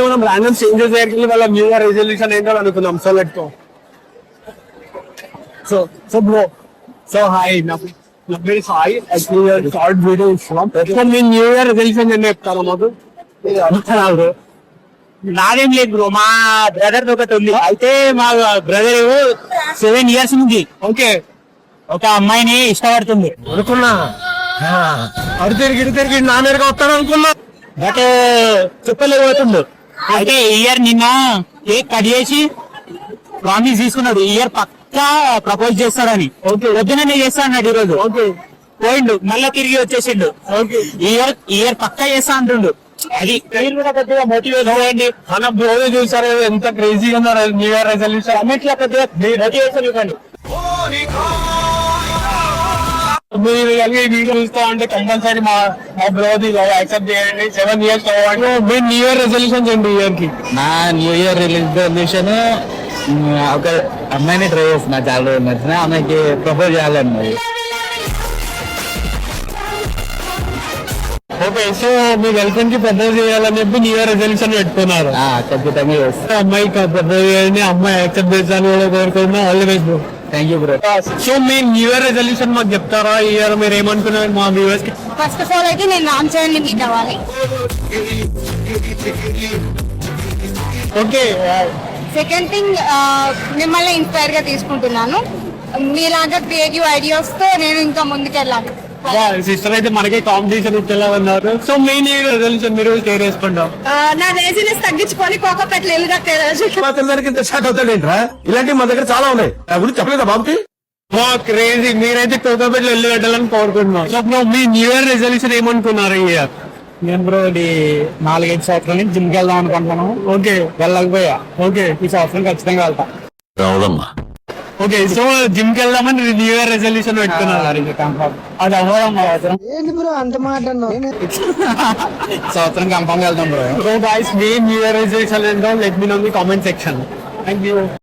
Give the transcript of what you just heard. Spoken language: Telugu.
మనం ర్యాండమ్ చేంజెస్ దగ్గరికి వాళ్ళ న్యూ ఇయర్ రెజల్యూషన్ ఏంటో అనుకున్నాం. So let go. So bro, so hi, నా పేరు సాయి. యాక్చువల్లీ షార్ట్ వీడియో ఇస్తున్నాం. నేను న్యూ ఇయర్ రెజల్యూషన్ అని చెప్తాను మాకు. నాదేం లేదు బ్రో, మా బ్రదర్ ఒకటి ఉంది. అయితే మా బ్రదర్ 7 years నుంచి ఓకే ఒక అమ్మాయిని ఇష్టపడుతుంది అనుకున్నా. అడు తిరిగి నా మీదగా వస్తాను అనుకున్నా, బట్ చెప్పలేకపోతుండు. అయితే ఇయర్ నిన్న కేక్ కట్ చేసి ప్రామిస్ తీసుకున్నాడు, ఇయర్ పక్కా ప్రపోజ్ చేస్తాడని. ఓకే పొద్దుననే చేస్తా అన్నాడు. ఈరోజు ఓకే పోయిండు, మళ్ళా తిరిగి వచ్చేసిండు. ఓకే ఇయర్ పక్కా చేస్తా అంటుండు. అది మీరు కూడా కొద్దిగా మోటివేట్ చేయండి. మన బ్రో చూసారు ఎంత క్రేజీగా ఉన్నారు న్యూ ఇయర్ రెజల్యూషన్. కమెంట్ లో కొద్దిగా మోటివేషన్ ఇవ్వండి. మీరు వీడియో చూస్తా అంటే కంపల్సరీ మా బ్రోది యాక్సెప్ట్ చేయండి. 7 years మీరు న్యూ ఇయర్ రెజల్యూషన్ చేయండి ఇయర్ కి. నా న్యూ ఇయర్ రెజల్యూషన్ ఒక అమ్మాయిని ట్రై చేస్తున్నా, చాలా రోజులు నచ్చిన ఆమెకి ప్రపోజ్ చేయాలన్నది. ఓకే, సో మీ గర్ల్ ఫ్రెండ్ కి ప్రపోజ్ చేయాలని చెప్పి న్యూ ఇయర్ రెజల్యూషన్ పెట్టుకున్నారు. ఖచ్చితంగా చేస్తా. అమ్మాయికి ప్రపోజ్ చేయండి, అమ్మాయి యాక్సెప్ట్ చేస్తాను కూడా కోరుకుంటున్నా. All the best bro. Thank you bro. So me new year resolution మాకు చెప్తారా? ఈ ఇయర్ మీరు ఏమనుకున్నారు మా వ్యూవర్స్ కి? ఫస్ట్ ఆఫ్ ఆల్ అయితే నేను రామ్ చరణ్ ని మీట్ అవ్వాలి. ఓకే, సెకండ్ థింగ్, మిమ్మల్ని ఇన్స్పైర్ గా తీసుకుంటున్నాను. మీలాగా క్రియేటివ్ ఐడియాస్ తో నేను ఇంకా ముందుకెళ్ళాలి. సిస్టర్ అయితే మనకి కాంపిటీషన్ ఇచ్చేలాగన్నారు. సో మీ న్యూ ఇయర్ రెజల్యూషన్ మీరు షేర్ చేసుకుంటాం. నా రేజినెస్ తగ్గించుకొని కోకపెట్లు ఇంత స్టార్ట్ అవుతాడేంట్రా? ఇలాంటివి మా దగ్గర చాలా ఉన్నాయి. నా గురించి చెప్పలేదా బాబుకి? క్రేజీ, మీరైతే కోకోపెట్లు వెళ్ళి పెట్టాలని కోరుకుంటున్నాం. సో బ్రో మీ న్యూ ఇయర్ రెజల్యూషన్ ఏమనుకున్నారు ఈ ఇయర్? నేను బ్రో ఇది 4-5 సంవత్సరాల నుంచి జిమ్ కి వెళ్దాం అనుకుంటున్నాను. ఓకే, వెళ్ళకపోయా. ఓకే, ఈ సంవత్సరం ఖచ్చితంగా వెళ్తా. ఓకే. సో జిమ్ కి వెళ్దామని న్యూ ఇయర్ రెజల్యూషన్ పెట్టుకున్నారు. అది అవ్వడం ఏంటి బ్రో అంత మాట సంవత్సరం కన్ఫర్మ్ వెళ్తాం బ్రో. సో గైస్, మీ న్యూ ఇయర్ రెజల్యూషన్ ఏంటో let me know in the comment section. Thank you.